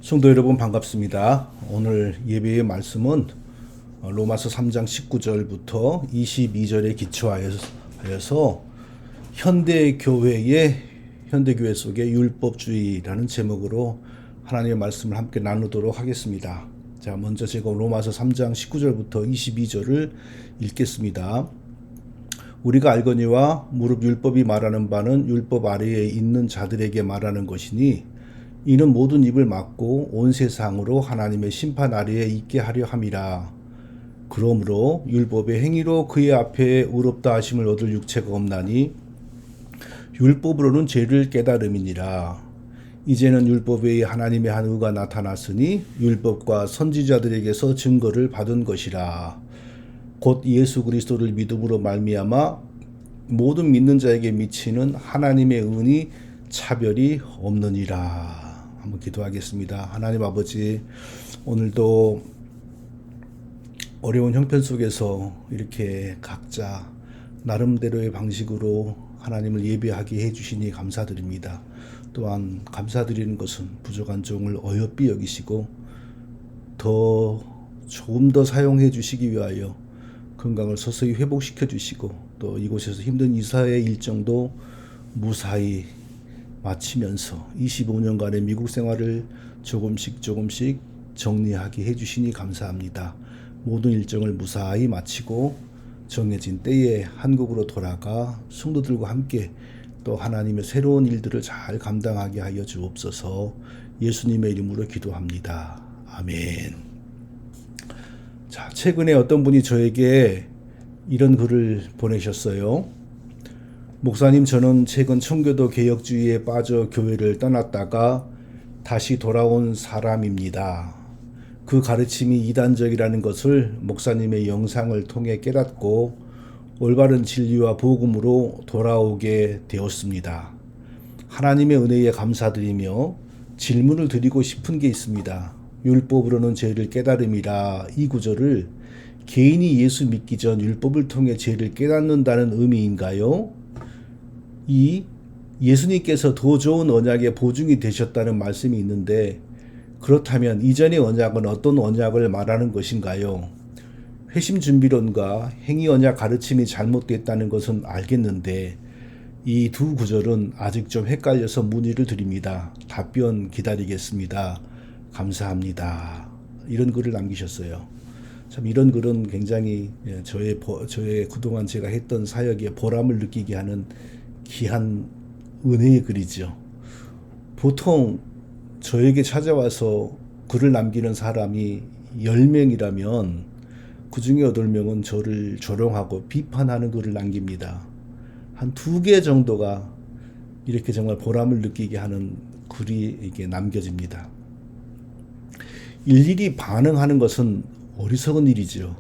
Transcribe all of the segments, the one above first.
성도 여러분 반갑습니다. 오늘 예배의 말씀은 로마서 3장 19절부터 22절에 기초하여서 현대교회 속의 율법주의라는 제목으로 하나님의 말씀을 함께 나누도록 하겠습니다. 자, 먼저 제가 로마서 3장 19절부터 22절을 읽겠습니다. 우리가 알거니와 무릇 율법이 말하는 바는 율법 아래에 있는 자들에게 말하는 것이니 이는 모든 입을 막고 온 세상으로 하나님의 심판 아래에 있게 하려 함이라. 그러므로 율법의 행위로 그의 앞에 의롭다 하심을 얻을 육체가 없나니 율법으로는 죄를 깨달음이니라. 이제는 율법 외에 하나님의 한 의가 나타났으니 율법과 선지자들에게서 증거를 받은 것이라. 곧 예수 그리스도를 믿음으로 말미암아 모든 믿는 자에게 미치는 하나님의 은이 차별이 없느니라. 한번 기도하겠습니다. 하나님 아버지, 오늘도 어려운 형편 속에서 이렇게 각자 나름대로의 방식으로 하나님을 예배하게 해주시니 감사드립니다. 또한 감사드리는 것은 부족한 종을 어여삐 여기시고 조금 더 사용해 주시기 위하여 건강을 서서히 회복시켜 주시고 또 이곳에서 힘든 이사의 일정도 무사히 마치면서 25년간의 미국 생활을 조금씩 정리하게 해주시니 감사합니다. 모든 일정을 무사히 마치고 정해진 때에 한국으로 돌아가 성도들과 함께 또 하나님의 새로운 일들을 잘 감당하게 하여 주옵소서. 예수님의 이름으로 기도합니다. 아멘. 자, 최근에 어떤 분이 저에게 이런 글을 보내셨어요. 목사님, 저는 최근 청교도 개혁주의에 빠져 교회를 떠났다가 다시 돌아온 사람입니다. 그 가르침이 이단적이라는 것을 목사님의 영상을 통해 깨닫고 올바른 진리와 복음으로 돌아오게 되었습니다. 하나님의 은혜에 감사드리며 질문을 드리고 싶은 게 있습니다. 율법으로는 죄를 깨달음이라, 이 구절을 개인이 예수 믿기 전 율법을 통해 죄를 깨닫는다는 의미인가요? 이 예수님께서 더 좋은 언약의 보증이 되셨다는 말씀이 있는데, 그렇다면 이전의 언약은 어떤 언약을 말하는 것인가요? 회심 준비론과 행위 언약 가르침이 잘못됐다는 것은 알겠는데 이 두 구절은 아직 좀 헷갈려서 문의를 드립니다. 답변 기다리겠습니다. 감사합니다. 이런 글을 남기셨어요. 참 이런 글은 굉장히 저의 그동안 제가 했던 사역에 보람을 느끼게 하는 귀한 은혜의 글이죠. 보통 저에게 찾아와서 글을 남기는 사람이 10명이라면 그 중에 8명은 저를 조롱하고 비판하는 글을 남깁니다. 한 2개 정도가 이렇게 정말 보람을 느끼게 하는 글이 이게 남겨집니다. 일일이 반응하는 것은 어리석은 일이죠.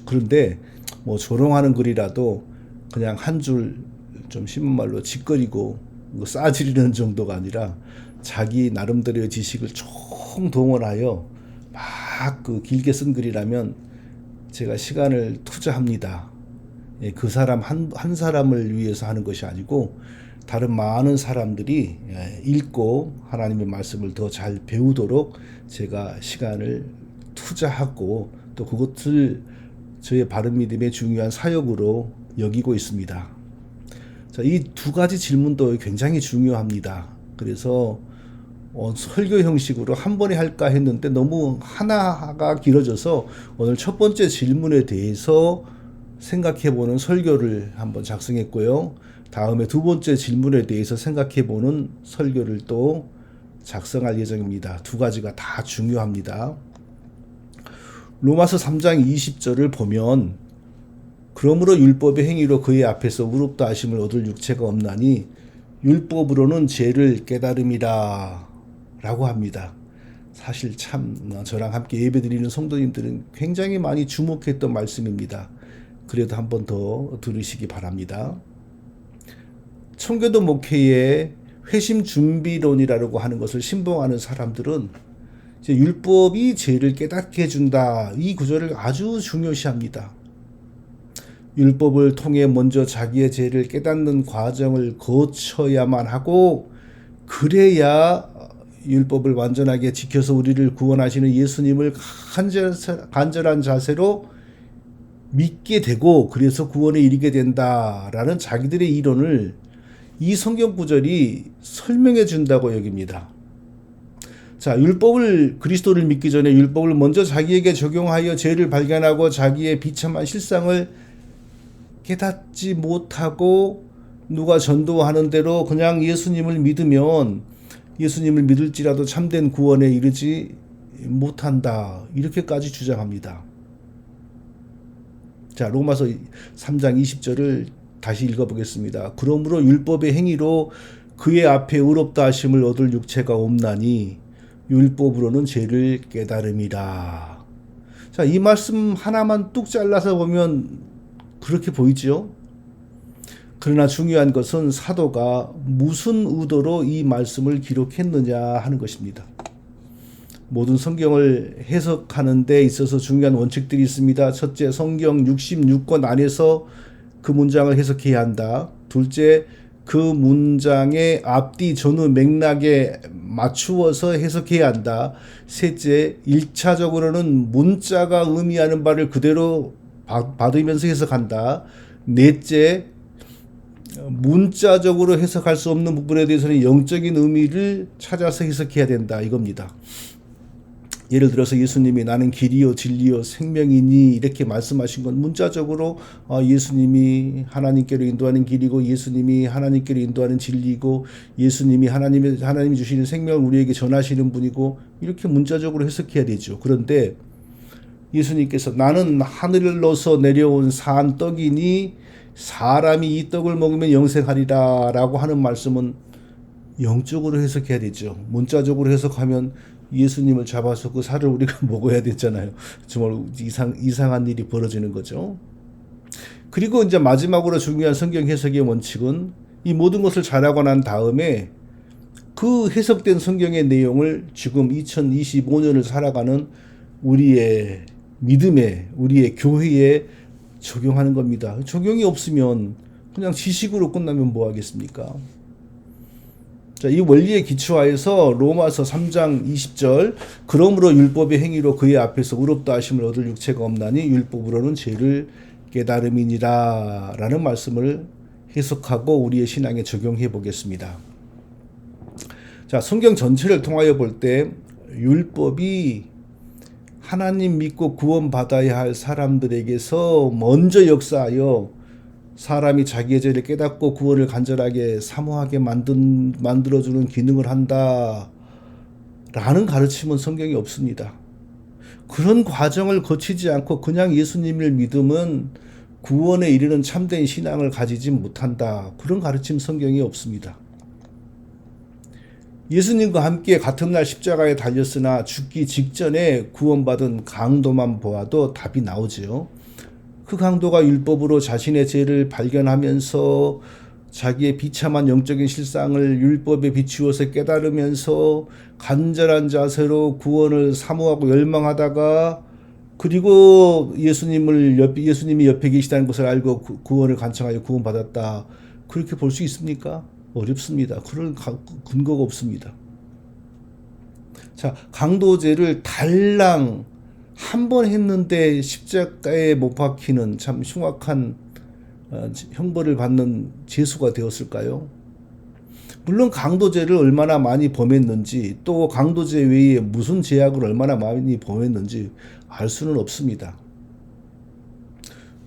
그런데 뭐 조롱하는 글이라도 그냥 한 줄 좀 심한 말로 짓거리고 싸지르는 정도가 아니라 자기 나름대로의 지식을 총동원하여 막 길게 쓴 글이라면 제가 시간을 투자합니다. 그 사람 한 사람을 위해서 하는 것이 아니고 다른 많은 사람들이 읽고 하나님의 말씀을 더 잘 배우도록 제가 시간을 투자하고 또 그것을 저의 바른 믿음의 중요한 사역으로 여기고 있습니다. 자, 이 2가지 질문도 굉장히 중요합니다. 그래서 설교 형식으로 한 번에 할까 했는데 너무 하나가 길어져서 오늘 첫 번째 질문에 대해서 생각해보는 설교를 한번 작성했고요. 다음에 2번째 질문에 대해서 생각해보는 설교를 또 작성할 예정입니다. 2가지가 다 중요합니다. 로마서 3장 20절을 보면 그러므로 율법의 행위로 그의 앞에서 의롭다 하심을 얻을 육체가 없나니 율법으로는 죄를 깨달음이라 라고 합니다. 사실 참 저랑 함께 예배드리는 성도님들은 굉장히 많이 주목했던 말씀입니다. 그래도 한 번 더 들으시기 바랍니다. 청교도 목회의 회심 준비론이라고 하는 것을 신봉하는 사람들은 이제 율법이 죄를 깨닫게 해준다, 이 구절을 아주 중요시합니다. 율법을 통해 먼저 자기의 죄를 깨닫는 과정을 거쳐야만 하고 그래야 율법을 완전하게 지켜서 우리를 구원하시는 예수님을 간절한 자세로 믿게 되고 그래서 구원에 이르게 된다라는 자기들의 이론을 이 성경 구절이 설명해 준다고 여깁니다. 자, 그리스도를 믿기 전에 율법을 먼저 자기에게 적용하여 죄를 발견하고 자기의 비참한 실상을 깨닫지 못하고 누가 전도하는 대로 그냥 예수님을 믿을지라도 참된 구원에 이르지 못한다. 이렇게까지 주장합니다. 자, 로마서 3장 20절을 다시 읽어보겠습니다. 그러므로 율법의 행위로 그의 앞에 의롭다 하심을 얻을 육체가 없나니 율법으로는 죄를 깨달음이라. 자, 이 말씀 하나만 뚝 잘라서 보면 그렇게 보이죠? 그러나 중요한 것은 사도가 무슨 의도로 이 말씀을 기록했느냐 하는 것입니다. 모든 성경을 해석하는 데 있어서 중요한 원칙들이 있습니다. 첫째, 성경 66권 안에서 그 문장을 해석해야 한다. 둘째, 그 문장의 앞뒤 전후 맥락에 맞추어서 해석해야 한다. 셋째, 1차적으로는 문자가 의미하는 바를 그대로 받으면서 해석한다. 넷째, 문자적으로 해석할 수 없는 부분에 대해서는 영적인 의미를 찾아서 해석해야 된다 이겁니다. 예를 들어서 예수님이 나는 길이요 진리요 생명이니 이렇게 말씀하신 건 문자적으로 예수님이 하나님께로 인도하는 길이고 예수님이 하나님께로 인도하는 진리고 예수님이 하나님이 주시는 생명을 우리에게 전하시는 분이고 이렇게 문자적으로 해석해야 되죠. 그런데 예수님께서 나는 하늘로서 내려온 산 떡이니 사람이 이 떡을 먹으면 영생하리라 라고 하는 말씀은 영적으로 해석해야 되죠. 문자적으로 해석하면 예수님을 잡아서 그 살을 우리가 먹어야 되잖아요. 정말 이상한 일이 벌어지는 거죠. 그리고 이제 마지막으로 중요한 성경 해석의 원칙은 이 모든 것을 잘하고 난 다음에 그 해석된 성경의 내용을 지금 2025년을 살아가는 우리의 믿음에, 우리의 교회에 적용하는 겁니다. 적용이 없으면 그냥 지식으로 끝나면 뭐 하겠습니까? 자, 이 원리에 기초하여서 로마서 3장 20절 그러므로 율법의 행위로 그의 앞에서 의롭다 하심을 얻을 육체가 없나니 율법으로는 죄를 깨달음이니라 라는 말씀을 해석하고 우리의 신앙에 적용해 보겠습니다. 자, 성경 전체를 통하여 볼 때 율법이 하나님 믿고 구원받아야 할 사람들에게서 먼저 역사하여 사람이 자기의 죄를 깨닫고 구원을 간절하게 사모하게 만들어주는 기능을 한다 라는 가르침은 성경에 없습니다. 그런 과정을 거치지 않고 그냥 예수님을 믿으면 구원에 이르는 참된 신앙을 가지지 못한다. 그런 가르침 성경에 없습니다. 예수님과 함께 같은 날 십자가에 달렸으나 죽기 직전에 구원받은 강도만 보아도 답이 나오지요. 그 강도가 율법으로 자신의 죄를 발견하면서 자기의 비참한 영적인 실상을 율법에 비추어서 깨달으면서 간절한 자세로 구원을 사모하고 열망하다가 그리고 예수님이 옆에 계시다는 것을 알고 구원을 간청하여 구원받았다. 그렇게 볼 수 있습니까? 어렵습니다. 그런 근거가 없습니다. 자, 강도죄를 달랑 한 번 했는데 십자가에 못 박히는 참 흉악한 형벌을 받는 죄수가 되었을까요? 물론 강도죄를 얼마나 많이 범했는지 또 강도죄 외에 무슨 죄악을 얼마나 많이 범했는지 알 수는 없습니다.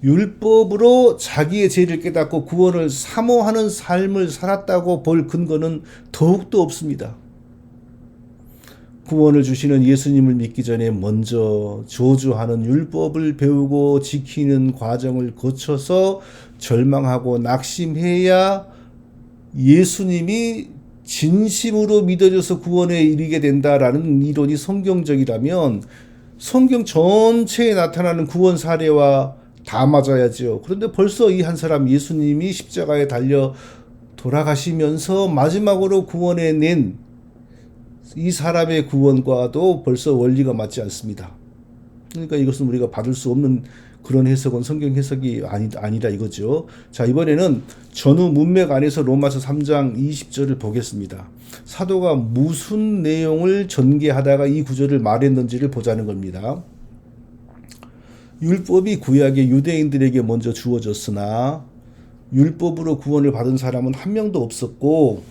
율법으로 자기의 죄를 깨닫고 구원을 사모하는 삶을 살았다고 볼 근거는 더욱더 없습니다. 구원을 주시는 예수님을 믿기 전에 먼저 저주하는 율법을 배우고 지키는 과정을 거쳐서 절망하고 낙심해야 예수님이 진심으로 믿어져서 구원에 이르게 된다라는 이론이 성경적이라면 성경 전체에 나타나는 구원 사례와 다 맞아야죠. 그런데 벌써 이 한 사람 예수님이 십자가에 달려 돌아가시면서 마지막으로 구원해 낸 이 사람의 구원과도 벌써 원리가 맞지 않습니다. 그러니까 이것은 우리가 받을 수 없는 그런 해석은 성경 해석이 아니다 이거죠. 자, 이번에는 전후 문맥 안에서 로마서 3장 20절을 보겠습니다. 사도가 무슨 내용을 전개하다가 이 구절을 말했는지를 보자는 겁니다. 율법이 구약의 유대인들에게 먼저 주어졌으나 율법으로 구원을 받은 사람은 한 명도 없었고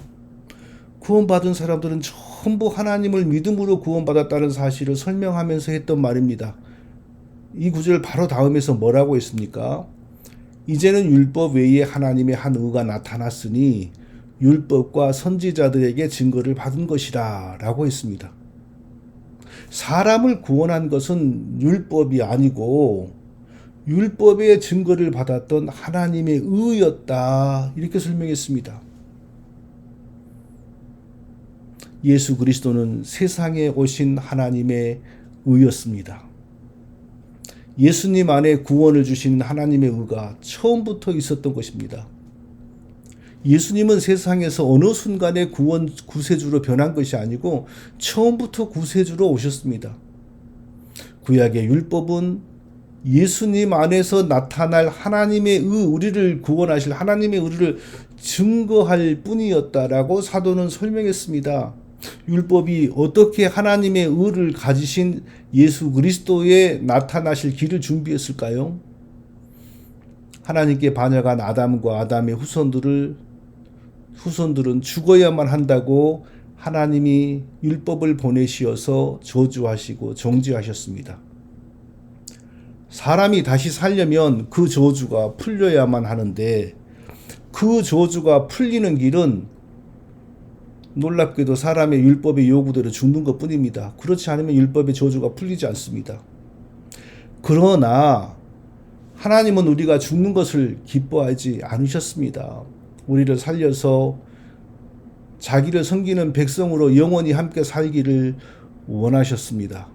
구원받은 사람들은 전부 하나님을 믿음으로 구원받았다는 사실을 설명하면서 했던 말입니다. 이 구절 바로 다음에서 뭐라고 했습니까? 이제는 율법 외에 하나님의 한 의가 나타났으니 율법과 선지자들에게 증거를 받은 것이라 라고 했습니다. 사람을 구원한 것은 율법이 아니고 율법의 증거를 받았던 하나님의 의였다 이렇게 설명했습니다. 예수 그리스도는 세상에 오신 하나님의 의였습니다. 예수님 안에 구원을 주시는 하나님의 의가 처음부터 있었던 것입니다. 예수님은 세상에서 어느 순간에 구세주로 변한 것이 아니고 처음부터 구세주로 오셨습니다. 구약의 율법은 예수님 안에서 나타날 하나님의 의, 우리를 구원하실 하나님의 의를 증거할 뿐이었다라고 사도는 설명했습니다. 율법이 어떻게 하나님의 의를 가지신 예수 그리스도에 나타나실 길을 준비했을까요? 하나님께 반역한 아담과 아담의 후손들은 죽어야만 한다고 하나님이 율법을 보내시어서 저주하시고 정죄하셨습니다. 사람이 다시 살려면 그 저주가 풀려야만 하는데 그 저주가 풀리는 길은 놀랍게도 사람의 율법의 요구대로 죽는 것뿐입니다. 그렇지 않으면 율법의 저주가 풀리지 않습니다. 그러나 하나님은 우리가 죽는 것을 기뻐하지 않으셨습니다. 우리를 살려서 자기를 섬기는 백성으로 영원히 함께 살기를 원하셨습니다.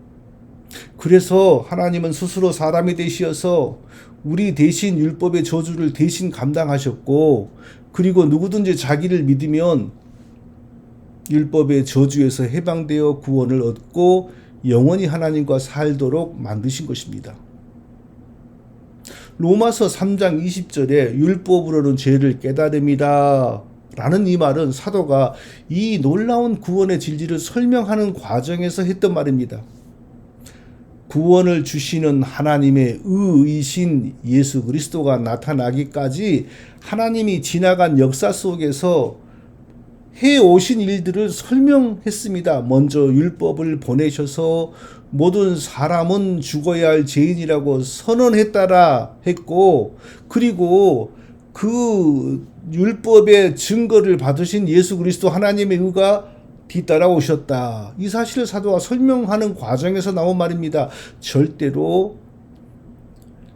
그래서 하나님은 스스로 사람이 되시어서 우리 대신 율법의 저주를 대신 감당하셨고 그리고 누구든지 자기를 믿으면 율법의 저주에서 해방되어 구원을 얻고 영원히 하나님과 살도록 만드신 것입니다. 로마서 3장 20절에 율법으로는 죄를 깨달음이다 라는 이 말은 사도가 이 놀라운 구원의 진리를 설명하는 과정에서 했던 말입니다. 구원을 주시는 하나님의 의이신 예수 그리스도가 나타나기까지 하나님이 지나간 역사 속에서 해오신 일들을 설명했습니다. 먼저 율법을 보내셔서 모든 사람은 죽어야 할 죄인이라고 선언했다라 했고 그리고 그 율법의 증거를 받으신 예수 그리스도 하나님의 의가 뒤따라 오셨다. 이 사실을 사도가 설명하는 과정에서 나온 말입니다. 절대로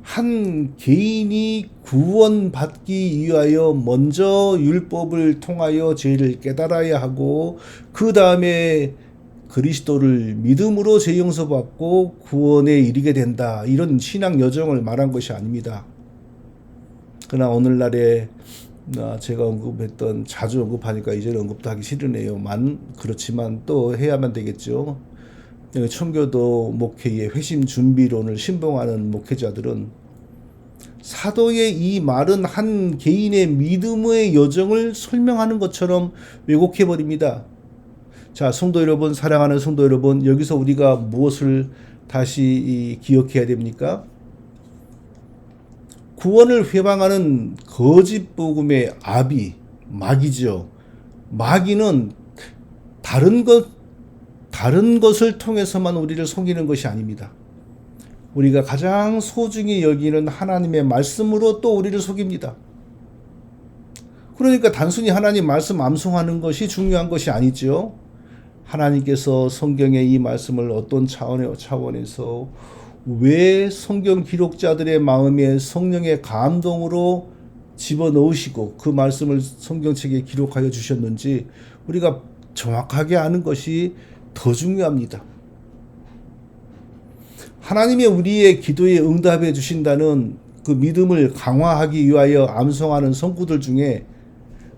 한 개인이 구원받기 위하여 먼저 율법을 통하여 죄를 깨달아야 하고 그 다음에 그리스도를 믿음으로 죄 용서받고 구원에 이르게 된다. 이런 신앙 여정을 말한 것이 아닙니다. 그러나 오늘날에 제가 언급했던 자주 언급하니까 이제는 언급도 하기 싫으네요. 그렇지만 또 해야만 되겠죠. 청교도 목회의 회심 준비론을 신봉하는 목회자들은 사도의 이 말은 한 개인의 믿음의 여정을 설명하는 것처럼 왜곡해버립니다. 자, 성도 여러분, 사랑하는 성도 여러분, 여기서 우리가 무엇을 다시 기억해야 됩니까? 구원을 회방하는 거짓 복음의 아비, 마귀죠. 마귀는 다른 것을 통해서만 우리를 속이는 것이 아닙니다. 우리가 가장 소중히 여기는 하나님의 말씀으로 또 우리를 속입니다. 그러니까 단순히 하나님 말씀 암송하는 것이 중요한 것이 아니죠. 하나님께서 성경의 이 말씀을 어떤 차원에서 왜 성경 기록자들의 마음에 성령의 감동으로 집어넣으시고 그 말씀을 성경책에 기록하여 주셨는지 우리가 정확하게 아는 것이 더 중요합니다. 하나님의 우리의 기도에 응답해 주신다는 그 믿음을 강화하기 위하여 암송하는 성구들 중에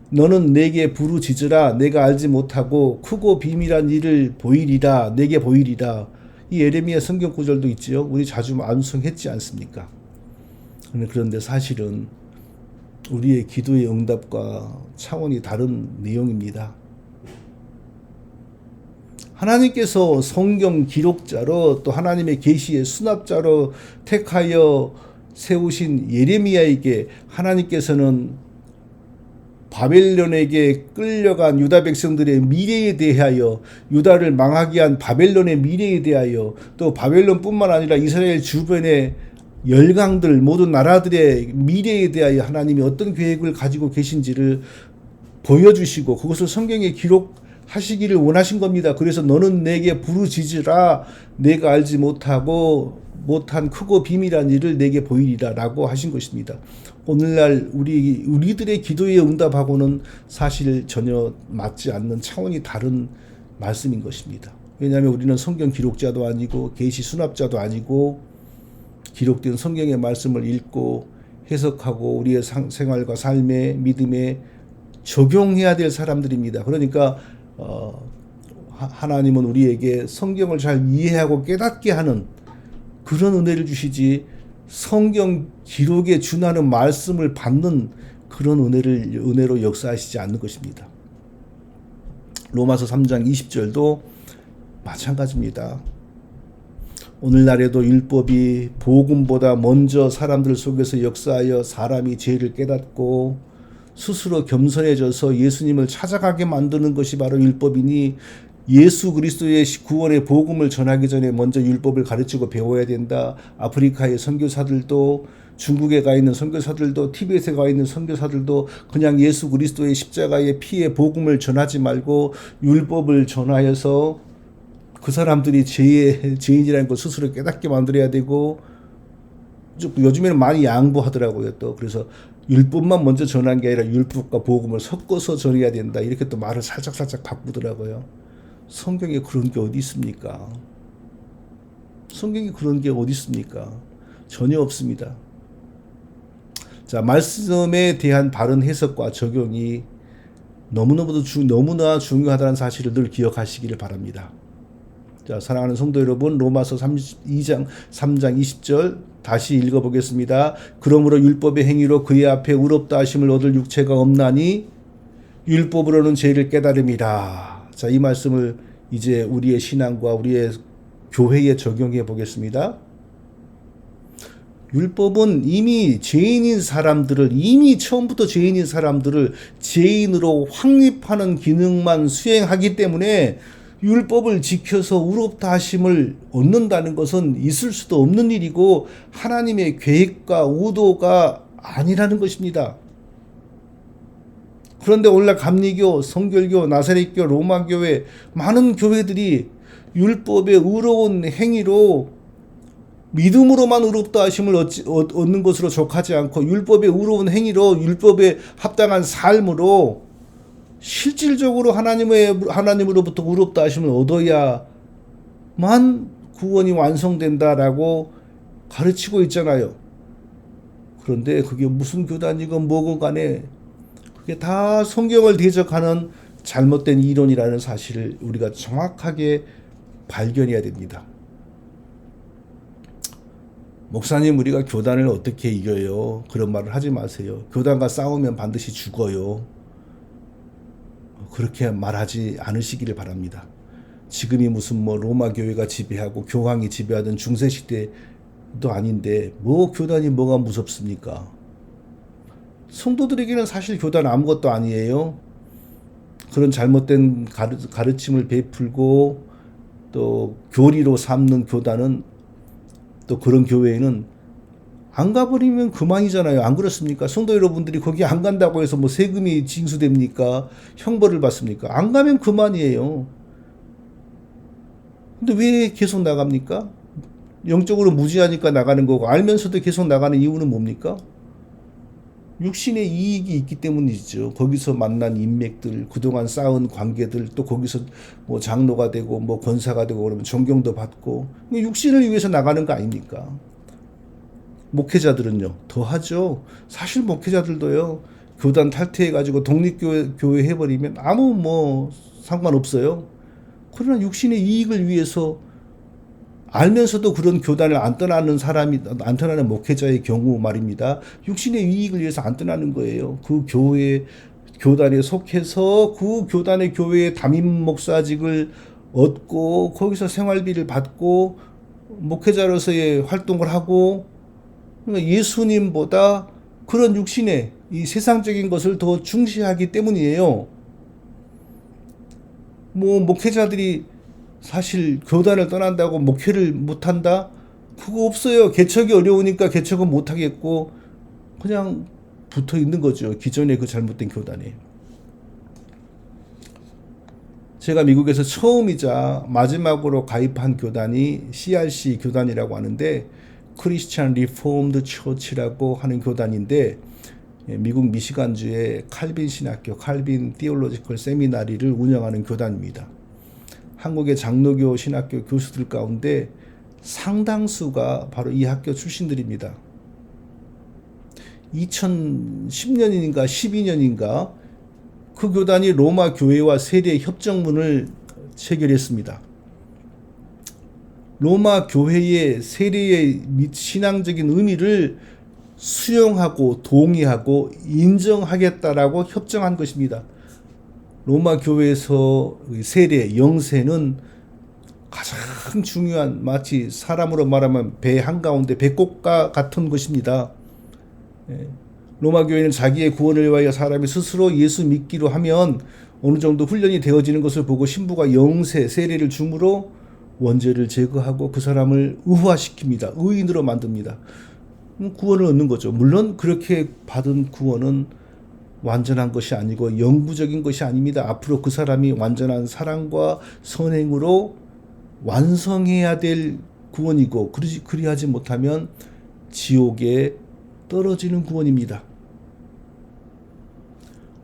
너는 내게 부르짖으라 내가 알지 못하고 크고 비밀한 일을 보이리라 내게 보이리라 이 예레미야 성경 구절도 있지요. 우리 자주 암송했지 않습니까? 그런데 사실은 우리의 기도의 응답과 차원이 다른 내용입니다. 하나님께서 성경 기록자로 또 하나님의 계시의 수납자로 택하여 세우신 예레미야에게 하나님께서는 바벨론에게 끌려간 유다 백성들의 미래에 대하여, 유다를 망하게 한 바벨론의 미래에 대하여, 또 바벨론뿐만 아니라 이스라엘 주변의 열강들, 모든 나라들의 미래에 대하여 하나님이 어떤 계획을 가지고 계신지를 보여주시고 그것을 성경에 기록하시기를 원하신 겁니다. 그래서 너는 내게 부르짖으라, 내가 알지 못한 크고 비밀한 일을 내게 보이리라 라고 하신 것입니다. 오늘날 우리들의 기도의 응답하고는 사실 전혀 맞지 않는 차원이 다른 말씀인 것입니다. 왜냐하면 우리는 성경 기록자도 아니고 계시 수납자도 아니고 기록된 성경의 말씀을 읽고 해석하고 우리의 생활과 삶의 믿음에 적용해야 될 사람들입니다. 그러니까 하나님은 우리에게 성경을 잘 이해하고 깨닫게 하는 그런 은혜를 주시지, 성경 기록에 준하는 말씀을 받는 그런 은혜로 역사하시지 않는 것입니다. 로마서 3장 20절도 마찬가지입니다. 오늘날에도 율법이 복음보다 먼저 사람들 속에서 역사하여 사람이 죄를 깨닫고 스스로 겸손해져서 예수님을 찾아가게 만드는 것이 바로 율법이니, 예수 그리스도의 구원의 복음을 전하기 전에 먼저 율법을 가르치고 배워야 된다. 아프리카의 선교사들도, 중국에 가 있는 선교사들도, 티베트에 가 있는 선교사들도 그냥 예수 그리스도의 십자가의 피의 복음을 전하지 말고 율법을 전하여서 그 사람들이 죄인이라는 걸 스스로 깨닫게 만들어야 되고, 요즘에는 많이 양보하더라고요. 또 그래서 율법만 먼저 전한 게 아니라 율법과 복음을 섞어서 전해야 된다, 이렇게 또 말을 살짝 바꾸더라고요. 성경에 그런 게 어디 있습니까? 성경에 그런 게 어디 있습니까? 전혀 없습니다. 자, 말씀에 대한 바른 해석과 적용이 너무나 중요하다는 사실을 늘 기억하시기를 바랍니다. 자, 사랑하는 성도 여러분, 로마서 3장 20절 다시 읽어보겠습니다. 그러므로 율법의 행위로 그의 앞에 의롭다 하심을 얻을 육체가 없나니 율법으로는 죄를 깨달음이라. 자, 이 말씀을 이제 우리의 신앙과 우리의 교회에 적용해 보겠습니다. 율법은 이미 처음부터 죄인인 사람들을 죄인으로 확립하는 기능만 수행하기 때문에 율법을 지켜서 의롭다 하심을 얻는다는 것은 있을 수도 없는 일이고 하나님의 계획과 의도가 아니라는 것입니다. 그런데 오늘날 감리교, 성결교, 나사렛교, 로마교회 많은 교회들이 율법의 의로운 행위로 믿음으로만 의롭다 하심을 얻는 것으로 족하지 않고 율법의 의로운 행위로 율법에 합당한 삶으로 실질적으로 하나님으로부터 의롭다 하심을 얻어야만 구원이 완성된다라고 가르치고 있잖아요. 그런데 그게 무슨 교단이건 뭐건 간에 그게 다 성경을 대적하는 잘못된 이론이라는 사실을 우리가 정확하게 발견해야 됩니다. 목사님, 우리가 교단을 어떻게 이겨요? 그런 말을 하지 마세요. 교단과 싸우면 반드시 죽어요. 그렇게 말하지 않으시기를 바랍니다. 지금이 무슨 로마 교회가 지배하고 교황이 지배하던 중세시대도 아닌데 교단이 뭐가 무섭습니까? 성도들에게는 사실 교단 아무것도 아니에요. 그런 잘못된 가르침을 베풀고 또 교리로 삼는 교단은, 또 그런 교회에는 안 가버리면 그만이잖아요. 안 그렇습니까? 성도 여러분들이 거기 안 간다고 해서 세금이 징수됩니까? 형벌을 받습니까? 안 가면 그만이에요. 근데 왜 계속 나갑니까? 영적으로 무지하니까 나가는 거고, 알면서도 계속 나가는 이유는 뭡니까? 육신의 이익이 있기 때문이죠. 거기서 만난 인맥들, 그동안 쌓은 관계들, 또 거기서 장로가 되고 권사가 되고 그러면 존경도 받고, 육신을 위해서 나가는 거 아닙니까? 목회자들은요, 더 하죠. 사실 목회자들도요, 교단 탈퇴해가지고 독립교회 해버리면 아무 상관없어요. 그러나 육신의 이익을 위해서 알면서도 그런 교단을 안 떠나는 사람이, 안 떠나는 목회자의 경우 말입니다. 육신의 이익을 위해서 안 떠나는 거예요. 그 교단에 속해서 그 교단의 교회의 담임 목사직을 얻고 거기서 생활비를 받고 목회자로서의 활동을 하고, 그러니까 예수님보다 그런 육신의 이 세상적인 것을 더 중시하기 때문이에요. 뭐 목회자들이 사실 교단을 떠난다고 목회를 못한다? 그거 없어요. 개척이 어려우니까 개척은 못하겠고 그냥 붙어 있는 거죠. 기존의 그 잘못된 교단에. 제가 미국에서 처음이자 마지막으로 가입한 교단이 CRC 교단이라고 하는데, 크리스찬 리포엄드 처치라고 하는 교단인데, 미국 미시간주의 칼빈 신학교, 칼빈 티올로지컬 세미나리를 운영하는 교단입니다. 한국의 장로교 신학교 교수들 가운데 상당수가 바로 이 학교 출신들입니다. 2010년인가 12년인가 그 교단이 로마 교회와 세례 협정문을 체결했습니다. 로마 교회의 세례의 신앙적인 의미를 수용하고 동의하고 인정하겠다라고 협정한 것입니다. 로마 교회에서 세례, 영세는 가장 중요한, 마치 사람으로 말하면 배 한가운데 배꼽과 같은 것입니다. 로마 교회는 자기의 구원을 위하여 사람이 스스로 예수 믿기로 하면 어느 정도 훈련이 되어지는 것을 보고 신부가 영세, 세례를 줌으로 원죄를 제거하고 그 사람을 의화시킵니다. 의인으로 만듭니다. 구원을 얻는 거죠. 물론 그렇게 받은 구원은 완전한 것이 아니고 영구적인 것이 아닙니다. 앞으로 그 사람이 완전한 사랑과 선행으로 완성해야 될 구원이고, 그리하지 못하면 지옥에 떨어지는 구원입니다.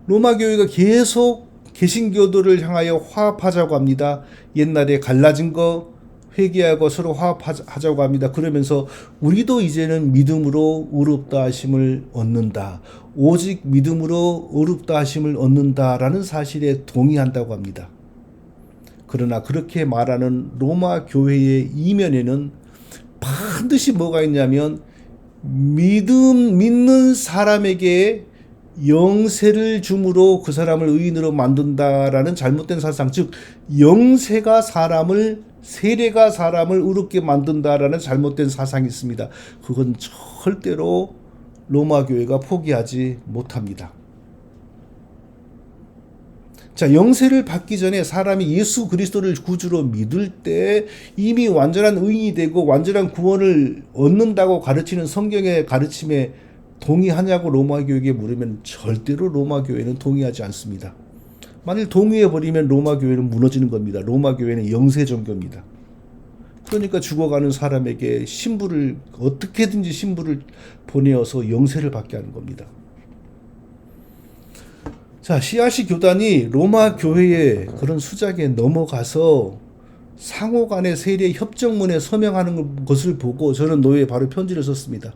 로마 교회가 계속 개신교도를 향하여 화합하자고 합니다. 옛날에 갈라진 거 회개하고 서로 화합하자고 합니다. 그러면서 우리도 이제는 믿음으로 의롭다 하심을 얻는다. 오직 믿음으로 의롭다 하심을 얻는다라는 사실에 동의한다고 합니다. 그러나 그렇게 말하는 로마 교회의 이면에는 반드시 뭐가 있냐면, 믿는 사람에게 영세를 줌으로 그 사람을 의인으로 만든다라는 잘못된 사상, 즉 영세가 사람을, 세례가 사람을 의롭게 만든다라는 잘못된 사상이 있습니다. 그건 절대로 로마 교회가 포기하지 못합니다. 자, 영세를 받기 전에 사람이 예수 그리스도를 구주로 믿을 때 이미 완전한 의인이 되고 완전한 구원을 얻는다고 가르치는 성경의 가르침에 동의하냐고 로마 교회에게 물으면 절대로 로마 교회는 동의하지 않습니다. 만일 동의해버리면 로마 교회는 무너지는 겁니다. 로마 교회는 영세 종교입니다. 그러니까 죽어가는 사람에게 신부를, 어떻게든지 신부를 보내어서 영세를 받게 하는 겁니다. 자, CRC 교단이 로마 교회의 그런 수작에 넘어가서 상호 간의 세례 협정문에 서명하는 것을 보고 저는 노예에 바로 편지를 썼습니다.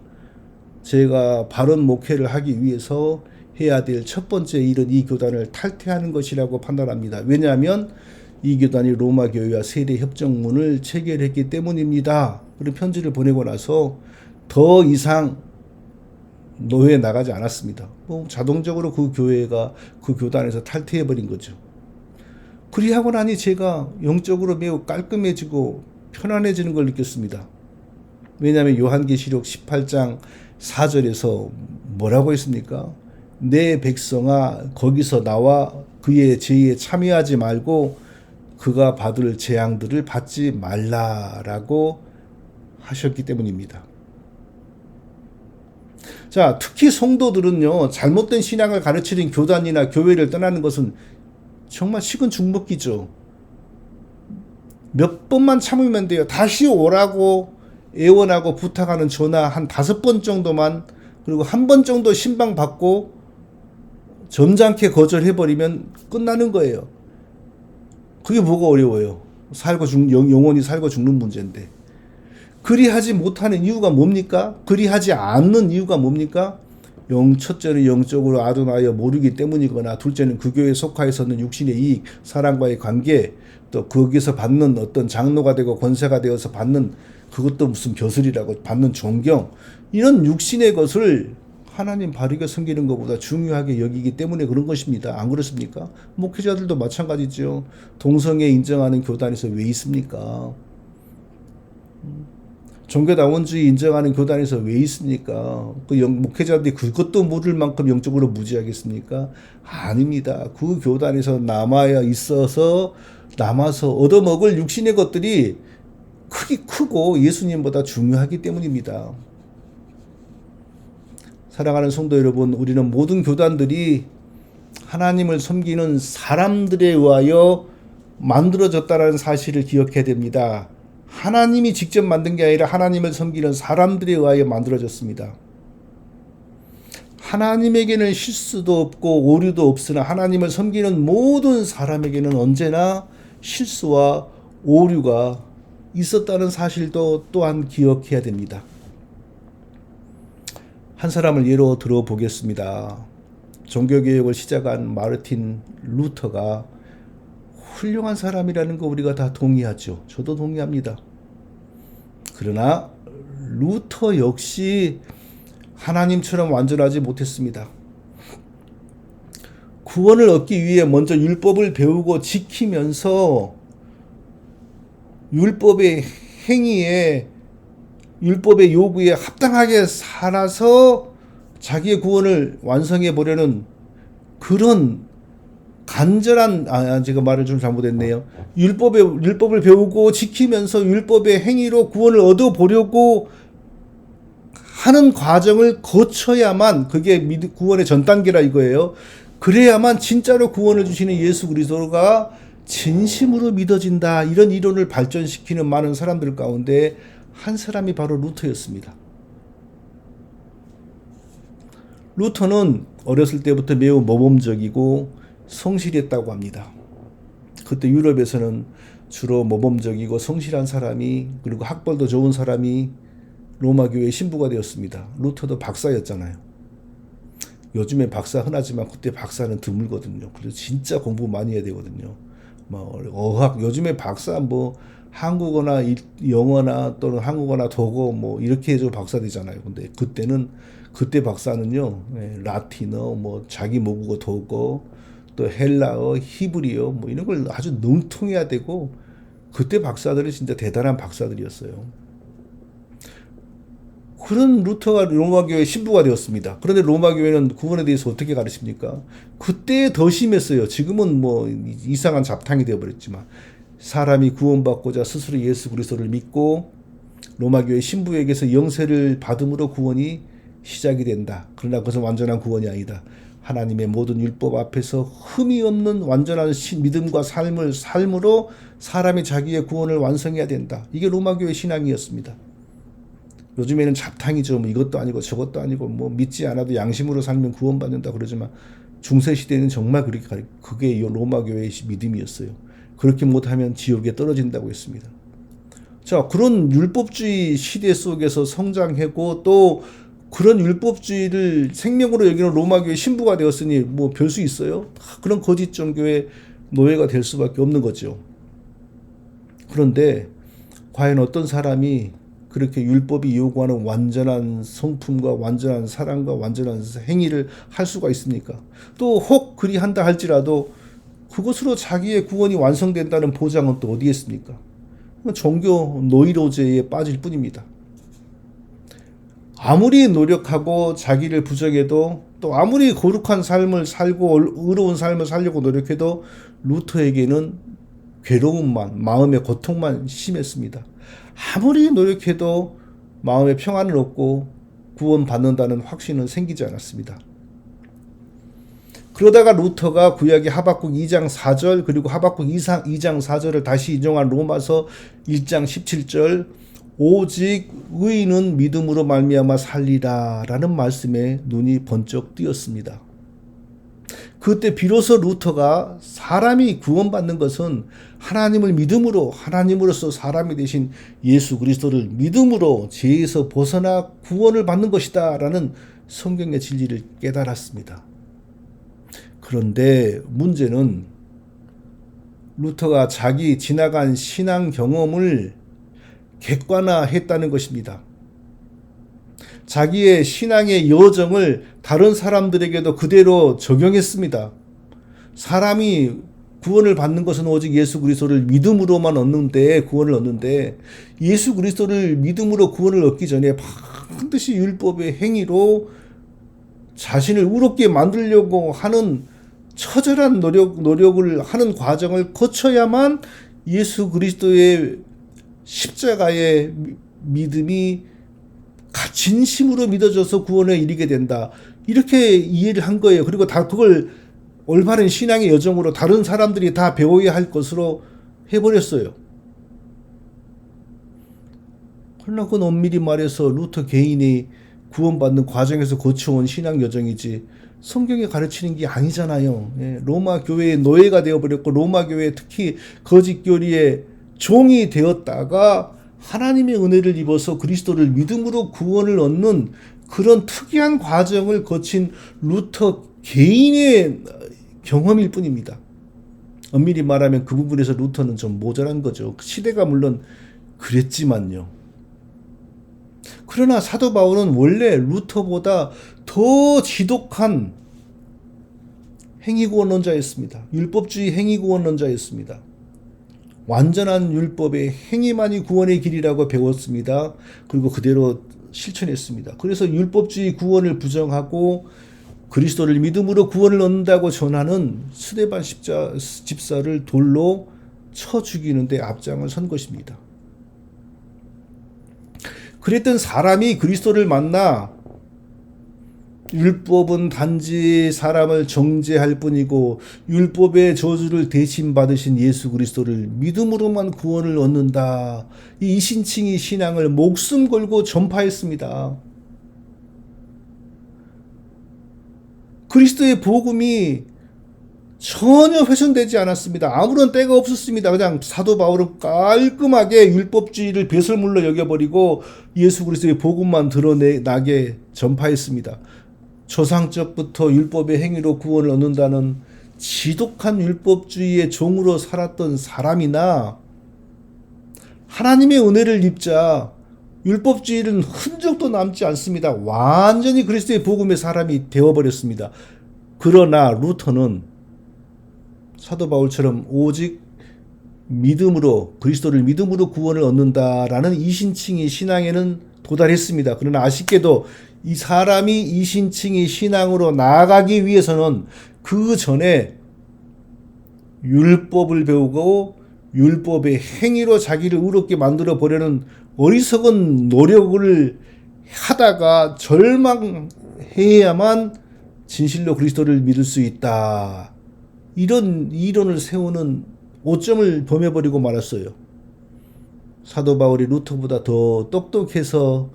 제가 바른 목회를 하기 위해서 해야 될 첫 번째 일은 이 교단을 탈퇴하는 것이라고 판단합니다. 왜냐하면 이 교단이 로마 교회와 세례 협정문을 체결했기 때문입니다. 그런 편지를 보내고 나서 더 이상 노예에 나가지 않았습니다. 자동적으로 그 교회가 그 교단에서 탈퇴해버린 거죠. 그리하고 나니 제가 영적으로 매우 깔끔해지고 편안해지는 걸 느꼈습니다. 왜냐하면 요한계시록 18장 4절에서 뭐라고 했습니까? 내 백성아, 거기서 나와 그의 죄에 참여하지 말고 그가 받을 재앙들을 받지 말라라고 하셨기 때문입니다. 자, 특히 성도들은요, 잘못된 신앙을 가르치는 교단이나 교회를 떠나는 것은 정말 식은 죽 먹기죠. 몇 번만 참으면 돼요. 다시 오라고 애원하고 부탁하는 전화 한 5번 정도만, 그리고 한 번 정도 신방받고 점잖게 거절해버리면 끝나는 거예요. 그게 뭐가 어려워요? 영원히 살고 죽는 문제인데. 그리하지 못하는 이유가 뭡니까? 그리하지 않는 이유가 뭡니까? 첫째는 영적으로 아둔하여 모르기 때문이거나 둘째는 그 교회에 속하여서는 육신의 이익, 사람과의 관계, 또 거기서 받는 어떤 장로가 되고 권세가 되어서 받는 그것도 무슨 벼슬이라고 받는 존경, 이런 육신의 것을 하나님 바르게 섬기는 것보다 중요하게 여기기 때문에 그런 것입니다. 안 그렇습니까? 목회자들도 마찬가지죠. 동성애 인정하는 교단에서 왜 있습니까? 종교다원주의 인정하는 교단에서 왜 있습니까? 목회자들이 그것도 모를 만큼 영적으로 무지하겠습니까? 아닙니다. 그 교단에서 남아서 얻어먹을 육신의 것들이 크고 예수님보다 중요하기 때문입니다. 사랑하는 성도 여러분, 우리는 모든 교단들이 하나님을 섬기는 사람들에 의하여 만들어졌다는 사실을 기억해야 됩니다. 하나님이 직접 만든 게 아니라 하나님을 섬기는 사람들에 의하여 만들어졌습니다. 하나님에게는 실수도 없고 오류도 없으나 하나님을 섬기는 모든 사람에게는 언제나 실수와 오류가 있었다는 사실도 또한 기억해야 됩니다. 한 사람을 예로 들어보겠습니다. 종교개혁을 시작한 마르틴 루터가 훌륭한 사람이라는 거 우리가 다 동의하죠. 저도 동의합니다. 그러나 루터 역시 하나님처럼 완전하지 못했습니다. 구원을 얻기 위해 먼저 율법을 배우고 지키면서 율법의 행위에 율법의 요구에 합당하게 살아서 자기의 구원을 완성해 보려는 그런 간절한 제가 말을 좀 잘못했네요. 율법을 배우고 지키면서 율법의 행위로 구원을 얻어 보려고 하는 과정을 거쳐야만 그게 구원의 전 단계라 이거예요. 그래야만 진짜로 구원을 주시는 예수 그리스도가 진심으로 믿어진다. 이런 이론을 발전시키는 많은 사람들 가운데 한 사람이 바로 루터였습니다. 루터는 어렸을 때부터 매우 모범적이고 성실했다고 합니다. 그때 유럽에서는 주로 모범적이고 성실한 사람이, 그리고 학벌도 좋은 사람이 로마 교회의 신부가 되었습니다. 루터도 박사였잖아요. 요즘에 박사 흔하지만 그때 박사는 드물거든요. 그래서 진짜 공부 많이 해야 되거든요. 어학, 요즘에 박사 한국어나 영어나 또는 한국어나 독어 이렇게 해서 박사 되잖아요. 근데 그때 박사는요, 라틴어, 자기 모국어 독어, 또 헬라어, 히브리어 이런 걸 아주 능통해야 되고, 그때 박사들이 진짜 대단한 박사들이었어요. 그런 루터가 로마 교회 신부가 되었습니다. 그런데 로마 교회는 구원에 대해서 어떻게 가르칩니까? 그때 더 심했어요. 지금은 이상한 잡탕이 되어버렸지만, 사람이 구원받고자 스스로 예수 그리스도를 믿고 로마 교회 신부에게서 영세를 받음으로 구원이 시작이 된다. 그러나 그것은 완전한 구원이 아니다. 하나님의 모든 율법 앞에서 흠이 없는 완전한 믿음과 삶으로 사람이 자기의 구원을 완성해야 된다. 이게 로마 교회 신앙이었습니다. 요즘에는 잡탕이죠. 이것도 아니고 저것도 아니고 믿지 않아도 양심으로 살면 구원받는다 그러지만, 중세 시대는 정말 그게 로마 교회의 믿음이었어요. 그렇게 못하면 지옥에 떨어진다고 했습니다. 자, 그런 율법주의 시대 속에서 성장하고 또 그런 율법주의를 생명으로 여기는 로마교회 신부가 되었으니 별 수 있어요? 그런 거짓 종교의 노예가 될 수밖에 없는 거죠. 그런데 과연 어떤 사람이 그렇게 율법이 요구하는 완전한 성품과 완전한 사랑과 완전한 행위를 할 수가 있습니까? 또 혹 그리 한다 할지라도 그것으로 자기의 구원이 완성된다는 보장은 또 어디에 있습니까? 종교 노이로제에 빠질 뿐입니다. 아무리 노력하고 자기를 부정해도, 또 아무리 거룩한 삶을 살고 의로운 삶을 살려고 노력해도 루터에게는 괴로움만, 마음의 고통만 심했습니다. 아무리 노력해도 마음의 평안을 얻고 구원받는다는 확신은 생기지 않았습니다. 그러다가 루터가 구약의 하박국 2장 4절 그리고 하박국 2장 4절을 다시 인용한 로마서 1장 17절, 오직 의인은 믿음으로 말미암아 살리라 라는 말씀에 눈이 번쩍 뜨였습니다. 그때 비로소 루터가 사람이 구원받는 것은 하나님을 믿음으로, 하나님으로서 사람이 되신 예수 그리스도를 믿음으로 죄에서 벗어나 구원을 받는 것이다 라는 성경의 진리를 깨달았습니다. 그런데 문제는 루터가 자기 지나간 신앙 경험을 객관화했다는 것입니다. 자기의 신앙의 여정을 다른 사람들에게도 그대로 적용했습니다. 사람이 구원을 받는 것은 오직 예수 그리스도를 믿음으로만 얻는데, 구원을 얻는데, 예수 그리스도를 믿음으로 구원을 얻기 전에 반드시 율법의 행위로 자신을 의롭게 만들려고 하는 처절한 노력을 하는 과정을 거쳐야만 예수 그리스도의 십자가의 믿음이 진심으로 믿어져서 구원에 이르게 된다. 이렇게 이해를 한 거예요. 그리고 다 그걸 올바른 신앙의 여정으로 다른 사람들이 다 배워야 할 것으로 해버렸어요. 그러나 그건 엄밀히 말해서 루터 개인이 구원받는 과정에서 거쳐온 신앙 여정이지 성경이 가르치는 게 아니잖아요. 로마 교회의 노예가 되어버렸고 로마 교회 특히 거짓 교리의 종이 되었다가 하나님의 은혜를 입어서 그리스도를 믿음으로 구원을 얻는 그런 특이한 과정을 거친 루터 개인의 경험일 뿐입니다. 엄밀히 말하면 그 부분에서 루터는 좀 모자란 거죠. 시대가 물론 그랬지만요. 그러나 사도 바울은 원래 루터보다 더 지독한 행위구원론자였습니다. 율법주의 행위구원론자였습니다. 완전한 율법의 행위만이 구원의 길이라고 배웠습니다. 그리고 그대로 실천했습니다. 그래서 율법주의 구원을 부정하고 그리스도를 믿음으로 구원을 얻는다고 전하는 스데반 집사를 돌로 쳐 죽이는데 앞장을 선 것입니다. 그랬던 사람이 그리스도를 만나 율법은 단지 사람을 정죄할 뿐이고 율법의 저주를 대신 받으신 예수 그리스도를 믿음으로만 구원을 얻는다. 이 이신칭의 신앙을 목숨 걸고 전파했습니다. 그리스도의 복음이 전혀 훼손되지 않았습니다. 아무런 때가 없었습니다. 그냥 사도 바울은 깔끔하게 율법주의를 배설물로 여겨버리고 예수 그리스도의 복음만 드러나게 전파했습니다. 초상적부터 율법의 행위로 구원을 얻는다는 지독한 율법주의의 종으로 살았던 사람이나 하나님의 은혜를 입자 율법주의는 흔적도 남지 않습니다. 완전히 그리스도의 복음의 사람이 되어버렸습니다. 그러나 루터는 사도 바울처럼 오직 믿음으로 그리스도를 믿음으로 구원을 얻는다라는 이신칭의 신앙에는 도달했습니다. 그러나 아쉽게도 이 사람이 이신칭의 신앙으로 나아가기 위해서는 그 전에 율법을 배우고 율법의 행위로 자기를 의롭게 만들어 보려는 어리석은 노력을 하다가 절망해야만 진실로 그리스도를 믿을 수 있다. 이런 이론을 세우는 오점을 범해버리고 말았어요. 사도 바울이 루터보다 더 똑똑해서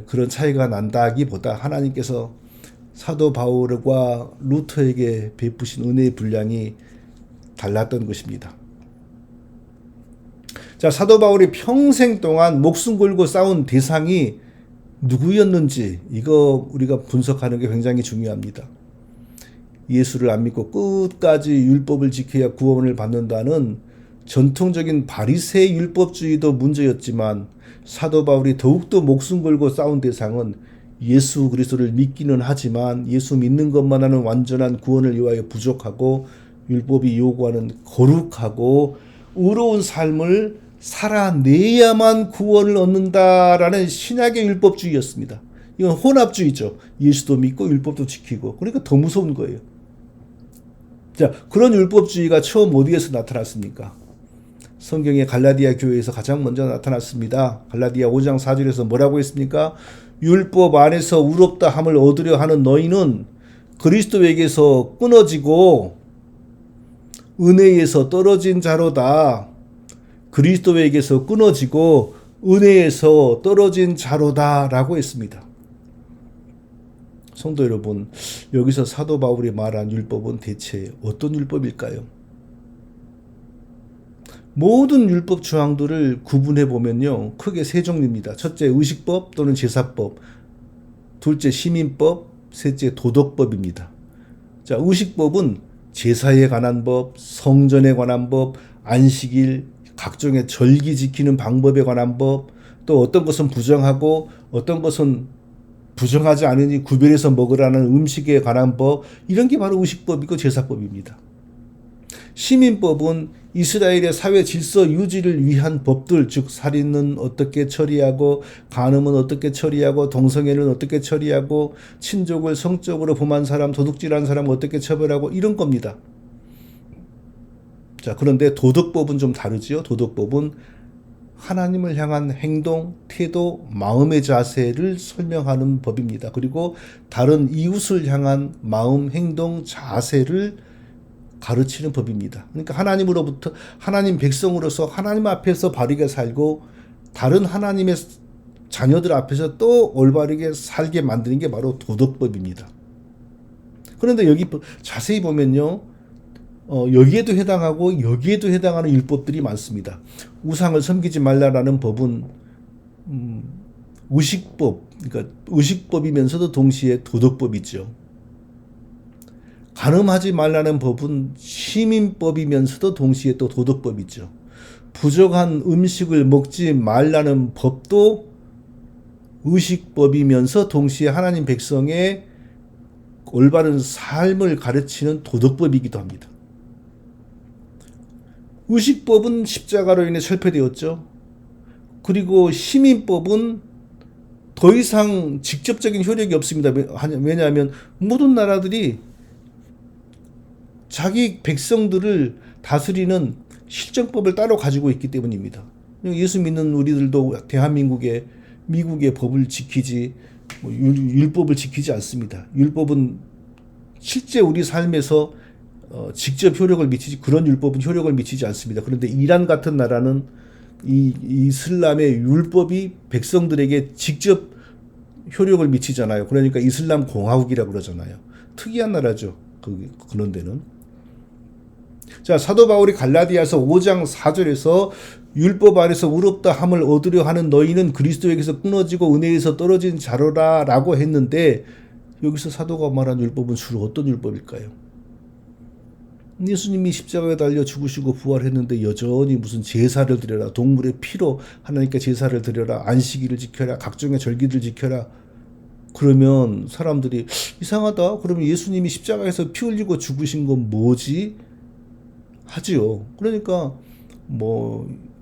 그런 차이가 난다기보다 하나님께서 사도 바울과 루터에게 베푸신 은혜의 분량이 달랐던 것입니다. 자, 사도 바울이 평생 동안 목숨 걸고 싸운 대상이 누구였는지 이거 우리가 분석하는 게 굉장히 중요합니다. 예수를 안 믿고 끝까지 율법을 지켜야 구원을 받는다는 전통적인 바리새의 율법주의도 문제였지만 사도 바울이 더욱더 목숨 걸고 싸운 대상은 예수 그리스도를 믿기는 하지만 예수 믿는 것만으로는 완전한 구원을 위하여 부족하고 율법이 요구하는 거룩하고 의로운 삶을 살아내야만 구원을 얻는다라는 신약의 율법주의였습니다. 이건 혼합주의죠. 예수도 믿고 율법도 지키고. 그러니까 더 무서운 거예요. 자, 그런 율법주의가 처음 어디에서 나타났습니까? 성경의 갈라디아 교회에서 가장 먼저 나타났습니다. 갈라디아 5장 4절에서 뭐라고 했습니까? 율법 안에서 의롭다 함을 얻으려 하는 너희는 그리스도에게서 끊어지고 은혜에서 떨어진 자로다. 그리스도에게서 끊어지고 은혜에서 떨어진 자로다 라고 했습니다. 성도 여러분, 여기서 사도 바울이 말한 율법은 대체 어떤 율법일까요? 모든 율법 조항들을 구분해 보면요, 크게 세 종류입니다. 첫째, 의식법 또는 제사법. 둘째, 시민법. 셋째, 도덕법입니다. 자, 의식법은 제사에 관한 법, 성전에 관한 법, 안식일, 각종의 절기 지키는 방법에 관한 법, 또 어떤 것은 부정하고 어떤 것은 부정하지 않으니 구별해서 먹으라는 음식에 관한 법, 이런 게 바로 의식법이고 제사법입니다. 시민법은 이스라엘의 사회 질서 유지를 위한 법들, 즉 살인은 어떻게 처리하고 간음은 어떻게 처리하고 동성애는 어떻게 처리하고 친족을 성적으로 범한 사람, 도둑질한 사람 어떻게 처벌하고 이런 겁니다. 자, 그런데 도덕법은 좀 다르지요. 도덕법은 하나님을 향한 행동, 태도, 마음의 자세를 설명하는 법입니다. 그리고 다른 이웃을 향한 마음, 행동, 자세를 가르치는 법입니다. 그러니까 하나님으로부터, 하나님 백성으로서 하나님 앞에서 바르게 살고 다른 하나님의 자녀들 앞에서 또 올바르게 살게 만드는 게 바로 도덕법입니다. 그런데 여기 자세히 보면요, 여기에도 해당하고 여기에도 해당하는 율법들이 많습니다. 우상을 섬기지 말라라는 법은 의식법, 그러니까 의식법이면서도 동시에 도덕법이죠. 간음하지 말라는 법은 시민법이면서도 동시에 또 도덕법이죠. 부정한 음식을 먹지 말라는 법도 의식법이면서 동시에 하나님 백성의 올바른 삶을 가르치는 도덕법이기도 합니다. 의식법은 십자가로 인해 철폐되었죠. 그리고 시민법은 더 이상 직접적인 효력이 없습니다. 왜냐하면 모든 나라들이 자기 백성들을 다스리는 실정법을 따로 가지고 있기 때문입니다. 예수 믿는 우리들도 대한민국의 미국의 법을 지키지 율법을 지키지 않습니다. 율법은 실제 우리 삶에서 직접 효력을 미치지, 그런 율법은 효력을 미치지 않습니다. 그런데 이란 같은 나라는 이 이슬람의 율법이 백성들에게 직접 효력을 미치잖아요. 그러니까 이슬람 공화국이라고 그러잖아요. 특이한 나라죠. 그런 데는. 자, 사도 바울이 갈라디아서 5장 4절에서 율법 아래서 의롭다 함을 얻으려 하는 너희는 그리스도에게서 끊어지고 은혜에서 떨어진 자로라 라고 했는데, 여기서 사도가 말한 율법은 주로 어떤 율법일까요? 예수님이 십자가에 달려 죽으시고 부활했는데 여전히 무슨 제사를 드려라, 동물의 피로 하나님께 제사를 드려라, 안식일을 지켜라, 각종의 절기를 지켜라. 그러면 사람들이 이상하다, 그러면 예수님이 십자가에서 피 흘리고 죽으신 건 뭐지? 하지요. 그러니까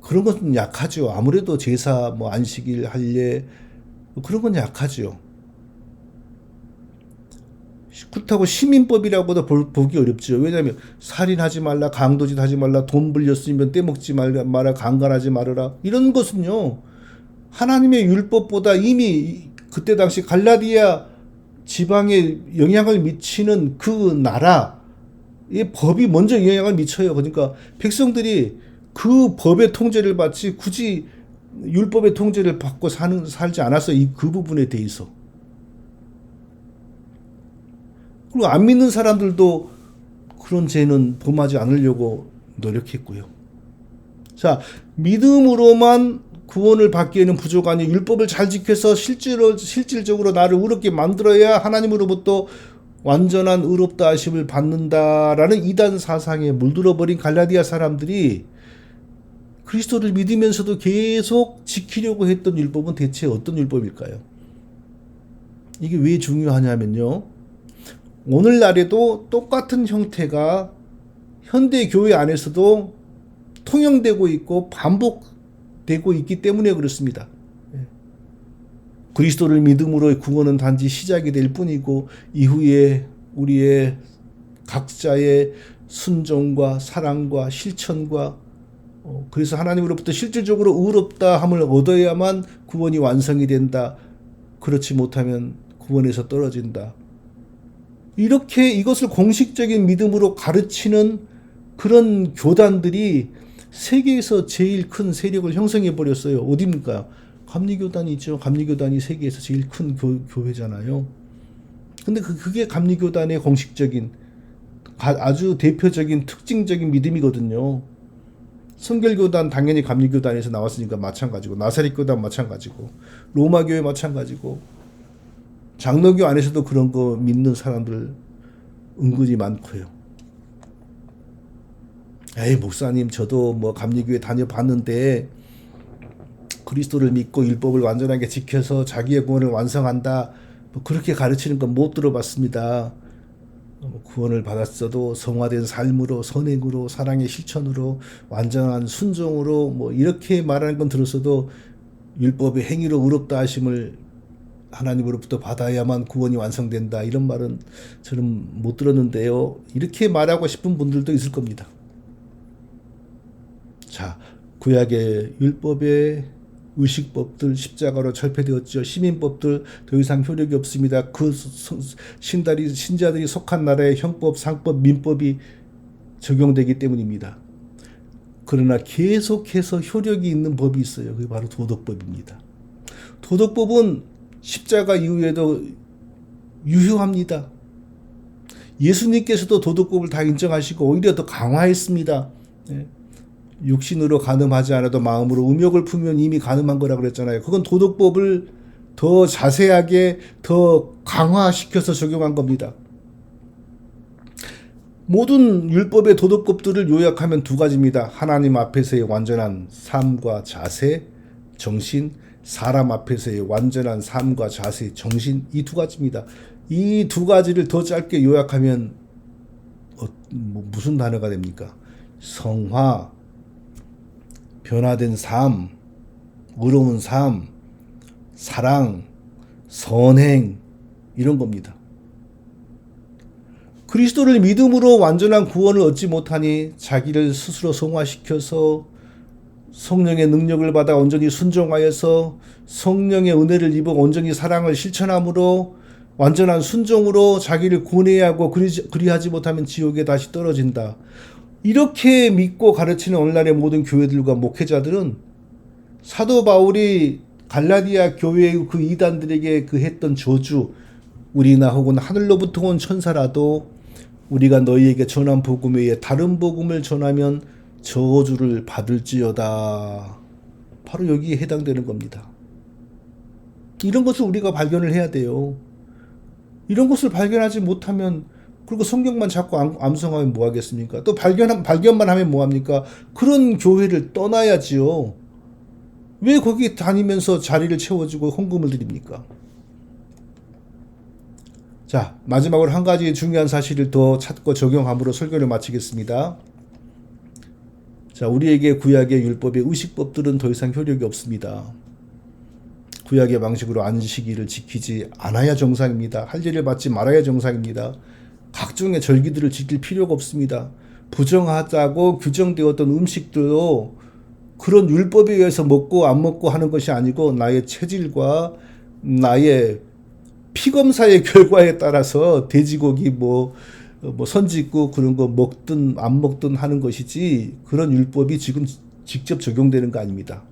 그런 것은 약하죠. 아무래도 제사, 안식일, 할례 그런 건 약하죠. 그렇다고 시민법이라고도 보기 어렵죠. 왜냐하면 살인하지 말라, 강도짓 하지 말라, 돈 불렸으면 떼먹지 말라, 강간하지 말아라, 이런 것은요, 하나님의 율법보다 이미 그때 당시 갈라디아 지방에 영향을 미치는 그 나라 이 법이 먼저 영향을 미쳐요. 그러니까 백성들이 그 법의 통제를 받지 굳이 율법의 통제를 받고 살지 않았어. 그 부분에 대해서. 그리고 안 믿는 사람들도 그런 죄는 범하지 않으려고 노력했고요. 자, 믿음으로만 구원을 받기에는 부족하니 율법을 잘 지켜서 실질적으로 나를 의롭게 만들어야 하나님으로부터 완전한 의롭다 하심을 받는다라는 이단 사상에 물들어버린 갈라디아 사람들이 그리스도를 믿으면서도 계속 지키려고 했던 율법은 대체 어떤 율법일까요? 이게 왜 중요하냐면요, 오늘날에도 똑같은 형태가 현대 교회 안에서도 통용되고 있고 반복되고 있기 때문에 그렇습니다. 그리스도를 믿음으로 구원은 단지 시작이 될 뿐이고 이후에 우리의 각자의 순종과 사랑과 실천과 그래서 하나님으로부터 실질적으로 의롭다 함을 얻어야만 구원이 완성이 된다. 그렇지 못하면 구원에서 떨어진다. 이렇게 이것을 공식적인 믿음으로 가르치는 그런 교단들이 세계에서 제일 큰 세력을 형성해 버렸어요. 어디입니까? 감리교단이죠. 감리교단이 세계에서 제일 큰 교회잖아요. 근데 그게 감리교단의 공식적인 아주 대표적인 특징적인 믿음이거든요. 성결교단 당연히 감리교단에서 나왔으니까 마찬가지고, 나사렛교단 마찬가지고, 로마교회 마찬가지고, 장로교 안에서도 그런 거 믿는 사람들 은근히 많고요. 에이, 목사님, 저도 뭐 감리교회 다녀봤는데 그리스도를 믿고 율법을 완전하게 지켜서 자기의 구원을 완성한다, 뭐 그렇게 가르치는 건 못 들어봤습니다. 구원을 받았어도 성화된 삶으로, 선행으로, 사랑의 실천으로, 완전한 순종으로 뭐 이렇게 말하는 건 들었어도 율법의 행위로 의롭다 하심을 하나님으로부터 받아야만 구원이 완성된다, 이런 말은 저는 못 들었는데요. 이렇게 말하고 싶은 분들도 있을 겁니다. 자, 구약의 율법의 의식법들 십자가로 철폐되었죠. 시민법들 더 이상 효력이 없습니다. 그 신자들이 속한 나라의 형법, 상법, 민법이 적용되기 때문입니다. 그러나 계속해서 효력이 있는 법이 있어요. 그게 바로 도덕법입니다. 도덕법은 십자가 이후에도 유효합니다. 예수님께서도 도덕법을 다 인정하시고 오히려 더 강화했습니다. 육신으로 간음하지 않아도 마음으로 음욕을 품으면 이미 간음한 거라 그랬잖아요. 그건 도덕법을 더 자세하게 더 강화시켜서 적용한 겁니다. 모든 율법의 도덕법들을 요약하면 두 가지입니다. 하나님 앞에서의 완전한 삶과 자세, 정신, 사람 앞에서의 완전한 삶과 자세, 정신, 이 두 가지입니다. 이 두 가지를 더 짧게 요약하면 무슨 단어가 됩니까? 성화, 변화된 삶, 의로운 삶, 사랑, 선행, 이런 겁니다. 그리스도를 믿음으로 완전한 구원을 얻지 못하니 자기를 스스로 성화시켜서 성령의 능력을 받아 온전히 순종하여서 성령의 은혜를 입어 온전히 사랑을 실천함으로 완전한 순종으로 자기를 구원해야 하고 그리하지 못하면 지옥에 다시 떨어진다. 이렇게 믿고 가르치는 오늘날의 모든 교회들과 목회자들은 사도 바울이 갈라디아 교회의 그 이단들에게 그 했던 저주, 우리나 혹은 하늘로부터 온 천사라도 우리가 너희에게 전한 복음 외에 다른 복음을 전하면 저주를 받을지어다. 바로 여기에 해당되는 겁니다. 이런 것을 우리가 발견을 해야 돼요. 이런 것을 발견하지 못하면, 그리고 성경만 자꾸 암송하면 뭐 하겠습니까? 또 발견만 하면 뭐 합니까? 그런 교회를 떠나야지요. 왜 거기 다니면서 자리를 채워주고 헌금을 드립니까? 자, 마지막으로 한 가지 중요한 사실을 더 찾고 적용함으로 설교를 마치겠습니다. 자, 우리에게 구약의 율법의 의식법들은 더 이상 효력이 없습니다. 구약의 방식으로 안식일을 지키지 않아야 정상입니다. 할례를 받지 말아야 정상입니다. 각종의 절기들을 지킬 필요가 없습니다. 부정하다고 규정되었던 음식들도 그런 율법에 의해서 먹고 안 먹고 하는 것이 아니고 나의 체질과 나의 피검사의 결과에 따라서 돼지고기 뭐 선짓고 그런 거 먹든 안 먹든 하는 것이지, 그런 율법이 지금 직접 적용되는 거 아닙니다.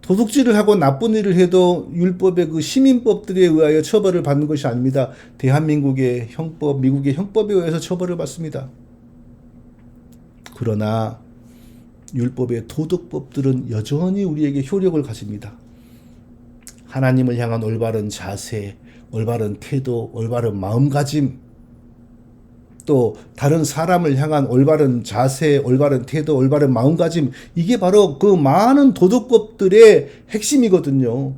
도둑질을 하고 나쁜 일을 해도 율법의 그 시민법들에 의하여 처벌을 받는 것이 아닙니다. 대한민국의 형법, 미국의 형법에 의해서 처벌을 받습니다. 그러나 율법의 도덕법들은 여전히 우리에게 효력을 가집니다. 하나님을 향한 올바른 자세, 올바른 태도, 올바른 마음가짐, 또 다른 사람을 향한 올바른 자세, 올바른 태도, 올바른 마음가짐, 이게 바로 그 많은 도덕법들의 핵심이거든요.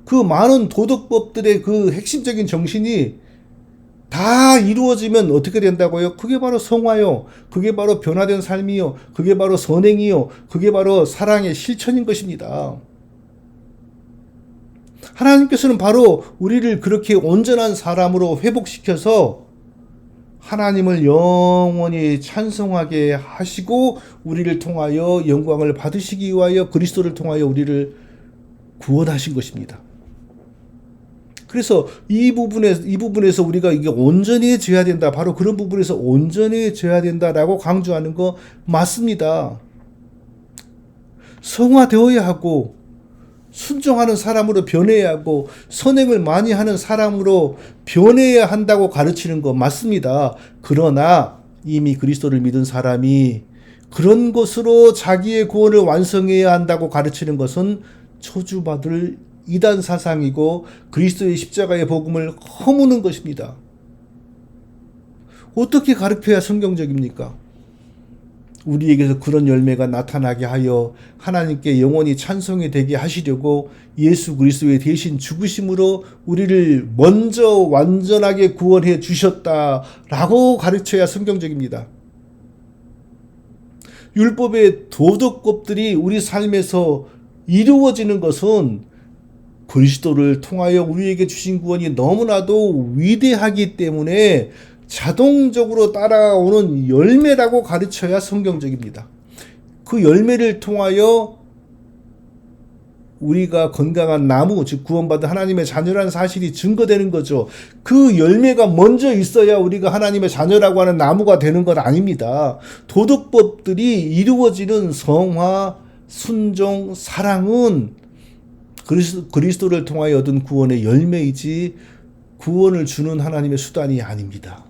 그 많은 도덕법들의 그 핵심적인 정신이 다 이루어지면 어떻게 된다고요? 그게 바로 성화요. 그게 바로 변화된 삶이요. 그게 바로 선행이요. 그게 바로 사랑의 실천인 것입니다. 하나님께서는 바로 우리를 그렇게 온전한 사람으로 회복시켜서 하나님을 영원히 찬송하게 하시고 우리를 통하여 영광을 받으시기 위하여 그리스도를 통하여 우리를 구원하신 것입니다. 그래서 이 부분에서 우리가 이게 온전해져야 된다. 바로 그런 부분에서 온전해져야 된다라고 강조하는 거 맞습니다. 성화되어야 하고 순종하는 사람으로 변해야 하고 선행을 많이 하는 사람으로 변해야 한다고 가르치는 거 맞습니다. 그러나 이미 그리스도를 믿은 사람이 그런 것으로 자기의 구원을 완성해야 한다고 가르치는 것은 저주받을 이단 사상이고 그리스도의 십자가의 복음을 허무는 것입니다. 어떻게 가르쳐야 성경적입니까? 우리에게서 그런 열매가 나타나게 하여 하나님께 영원히 찬송이 되게 하시려고 예수 그리스도의 대신 죽으심으로 우리를 먼저 완전하게 구원해 주셨다라고 가르쳐야 성경적입니다. 율법의 도덕법들이 우리 삶에서 이루어지는 것은 그리스도를 통하여 우리에게 주신 구원이 너무나도 위대하기 때문에 자동적으로 따라오는 열매라고 가르쳐야 성경적입니다. 그 열매를 통하여 우리가 건강한 나무, 즉 구원받은 하나님의 자녀라는 사실이 증거되는 거죠. 그 열매가 먼저 있어야 우리가 하나님의 자녀라고 하는 나무가 되는 건 아닙니다. 도덕법들이 이루어지는 성화, 순종, 사랑은 그리스도를 통하여 얻은 구원의 열매이지 구원을 주는 하나님의 수단이 아닙니다.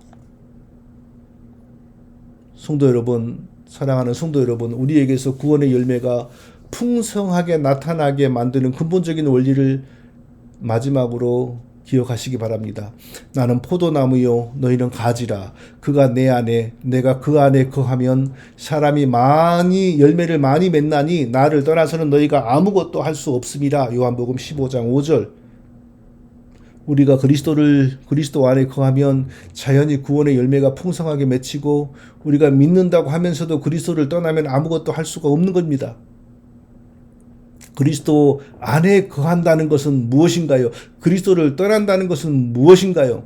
성도 여러분, 사랑하는 성도 여러분, 우리에게서 구원의 열매가 풍성하게 나타나게 만드는 근본적인 원리를 마지막으로 기억하시기 바랍니다. 나는 포도나무요 너희는 가지라. 그가 내 안에 내가 그 안에 거하면 사람이 많이 열매를 많이 맺나니 나를 떠나서는 너희가 아무것도 할 수 없음이라. 요한복음 15장 5절. 우리가 그리스도 안에 거하면 자연히 구원의 열매가 풍성하게 맺히고 우리가 믿는다고 하면서도 그리스도를 떠나면 아무것도 할 수가 없는 겁니다. 그리스도 안에 거한다는 것은 무엇인가요? 그리스도를 떠난다는 것은 무엇인가요?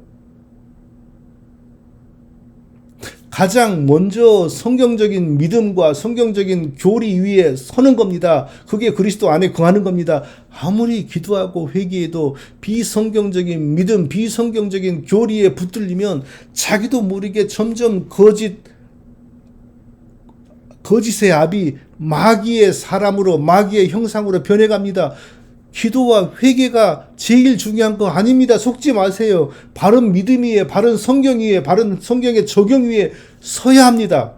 가장 먼저 성경적인 믿음과 성경적인 교리 위에 서는 겁니다. 그게 그리스도 안에 거하는 겁니다. 아무리 기도하고 회개해도 비성경적인 믿음, 비성경적인 교리에 붙들리면 자기도 모르게 점점 거짓의 압이 마귀의 사람으로, 마귀의 형상으로 변해갑니다. 기도와 회개가 제일 중요한 거 아닙니다. 속지 마세요. 바른 믿음 위에, 바른 성경 위에, 바른 성경의 적용 위에 서야 합니다.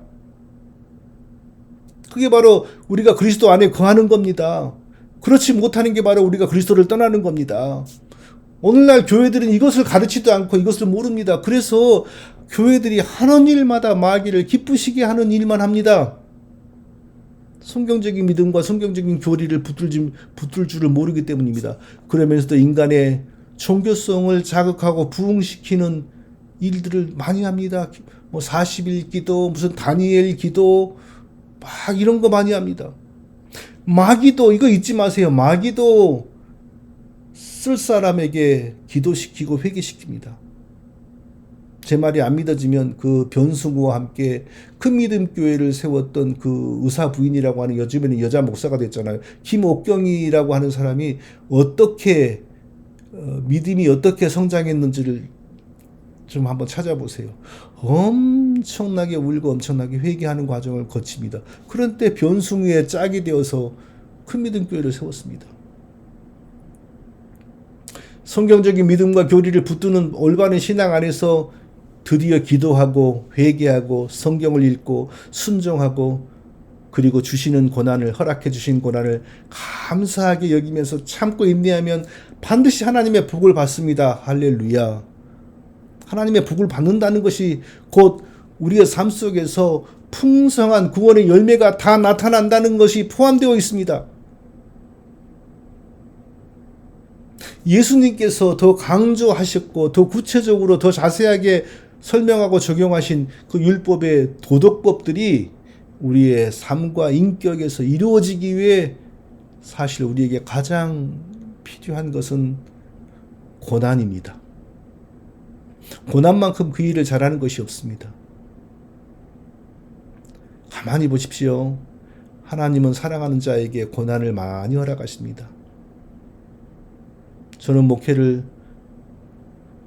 그게 바로 우리가 그리스도 안에 거하는 겁니다. 그렇지 못하는 게 바로 우리가 그리스도를 떠나는 겁니다. 오늘날 교회들은 이것을 가르치지도 않고 이것을 모릅니다. 그래서 교회들이 하는 일마다 마귀를 기쁘시게 하는 일만 합니다. 성경적인 믿음과 성경적인 교리를 붙들 줄을 모르기 때문입니다. 그러면서도 인간의 종교성을 자극하고 부흥시키는 일들을 많이 합니다. 뭐 40일 기도, 무슨 다니엘 기도, 막 이런 거 많이 합니다. 마귀도 이거 잊지 마세요. 마귀도 쓸 사람에게 기도시키고 회개시킵니다. 제 말이 안 믿어지면 그 변승우와 함께 큰 믿음 교회를 세웠던 그 의사 부인이라고 하는 요즘에는 여자 목사가 됐잖아요. 김옥경이라고 하는 사람이 어떻게 믿음이 어떻게 성장했는지를 좀 한번 찾아보세요. 엄청나게 울고 엄청나게 회개하는 과정을 거칩니다. 그런 때 변승우의 짝이 되어서 큰 믿음 교회를 세웠습니다. 성경적인 믿음과 교리를 붙드는 올바른 신앙 안에서 드디어 기도하고 회개하고 성경을 읽고 순종하고 그리고 주시는 고난을, 허락해 주신 고난을 감사하게 여기면서 참고 인내하면 반드시 하나님의 복을 받습니다. 할렐루야. 하나님의 복을 받는다는 것이 곧 우리의 삶 속에서 풍성한 구원의 열매가 다 나타난다는 것이 포함되어 있습니다. 예수님께서 더 강조하셨고 더 구체적으로 더 자세하게 설명하고 적용하신 그 율법의 도덕법들이 우리의 삶과 인격에서 이루어지기 위해 사실 우리에게 가장 필요한 것은 고난입니다. 고난만큼 그 일을 잘하는 것이 없습니다. 가만히 보십시오. 하나님은 사랑하는 자에게 고난을 많이 허락하십니다. 저는 목회를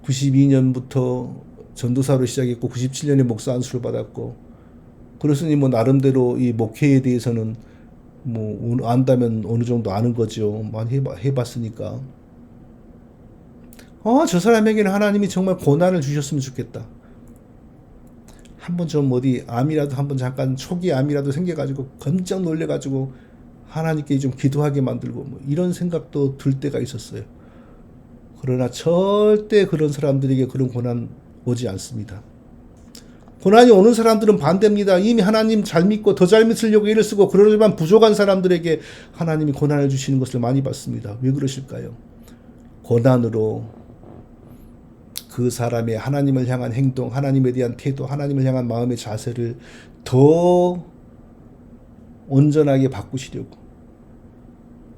92년부터 전도사로 시작했고 97년에 목사 안수를 받았고 그러으니 뭐 나름대로 이 목회에 대해서는 안다면 어느 정도 아는 거죠. 많이 해봤으니까. 저 사람에게는 하나님이 정말 고난을 주셨으면 좋겠다. 한번 좀 어디 암이라도 한번 잠깐 초기 암이라도 생겨가지고 깜짝 놀래가지고 하나님께 좀 기도하게 만들고 이런 생각도 들 때가 있었어요. 그러나 절대 그런 사람들에게 그런 고난 오지 않습니다. 고난이 오는 사람들은 반대입니다. 이미 하나님 잘 믿고 더 잘 믿으려고 애를 쓰고 그러지만 부족한 사람들에게 하나님이 고난을 주시는 것을 많이 봤습니다. 왜 그러실까요? 고난으로 그 사람의 하나님을 향한 행동, 하나님에 대한 태도, 하나님을 향한 마음의 자세를 더 온전하게 바꾸시려고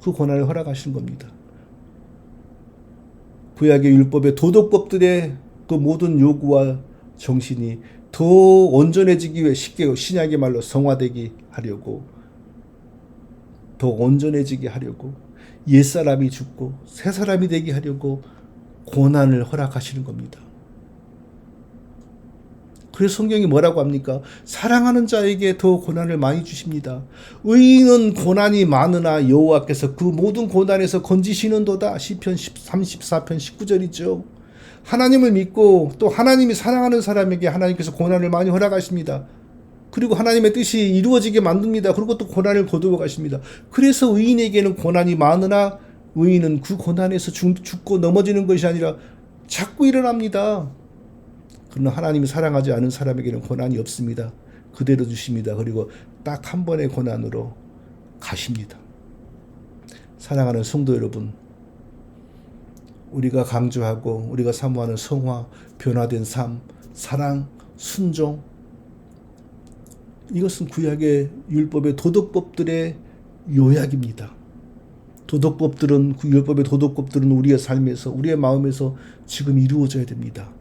그 고난을 허락하시는 겁니다. 구약의 율법의 도덕법들의 그 모든 요구와 정신이 더 온전해지기 위해 쉽게 신약의 말로 성화되게 하려고 더 온전해지게 하려고 옛사람이 죽고 새사람이 되게 하려고 고난을 허락하시는 겁니다. 그래서 성경이 뭐라고 합니까? 사랑하는 자에게 더 고난을 많이 주십니다. 의인은 고난이 많으나 여호와께서 그 모든 고난에서 건지시는도다. 시편 34편 19절이죠. 하나님을 믿고 또 하나님이 사랑하는 사람에게 하나님께서 고난을 많이 허락하십니다. 그리고 하나님의 뜻이 이루어지게 만듭니다. 그리고 또 고난을 거두어 가십니다. 그래서 의인에게는 고난이 많으나 의인은 그 고난에서 죽고 넘어지는 것이 아니라 자꾸 일어납니다. 그러나 하나님이 사랑하지 않은 사람에게는 고난이 없습니다. 그대로 주십니다. 그리고 딱 한 번의 고난으로 가십니다. 사랑하는 성도 여러분, 우리가 강조하고 우리가 사모하는 성화, 변화된 삶, 사랑, 순종, 이것은 구약의 율법의 도덕법들의 요약입니다. 도덕법들은, 그 율법의 도덕법들은 우리의 삶에서, 우리의 마음에서 지금 이루어져야 됩니다.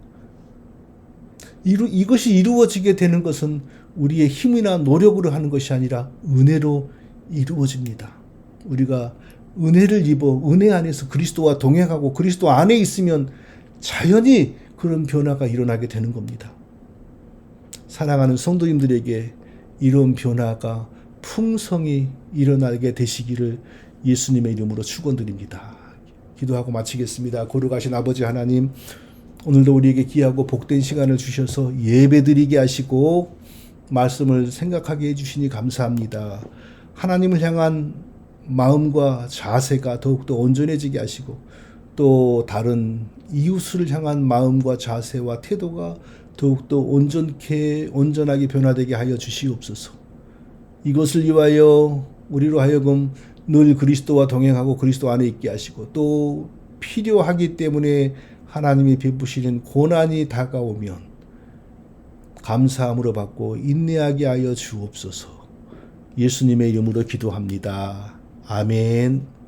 이것이 이루어지게 되는 것은 우리의 힘이나 노력으로 하는 것이 아니라 은혜로 이루어집니다. 우리가 은혜를 입어 은혜 안에서 그리스도와 동행하고 그리스도 안에 있으면 자연히 그런 변화가 일어나게 되는 겁니다. 사랑하는 성도님들에게 이런 변화가 풍성히 일어나게 되시기를 예수님의 이름으로 축원드립니다. 기도하고 마치겠습니다. 거룩하신 아버지 하나님, 오늘도 우리에게 귀하고 복된 시간을 주셔서 예배드리게 하시고 말씀을 생각하게 해주시니 감사합니다. 하나님을 향한 마음과 자세가 더욱더 온전해지게 하시고 또 다른 이웃을 향한 마음과 자세와 태도가 더욱더 온전하게 변화되게 하여 주시옵소서. 이것을 위하여 우리로 하여금 늘 그리스도와 동행하고 그리스도 안에 있게 하시고 또 필요하기 때문에 하나님이 베푸시는 고난이 다가오면 감사함으로 받고 인내하게 하여 주옵소서. 예수님의 이름으로 기도합니다. 아멘.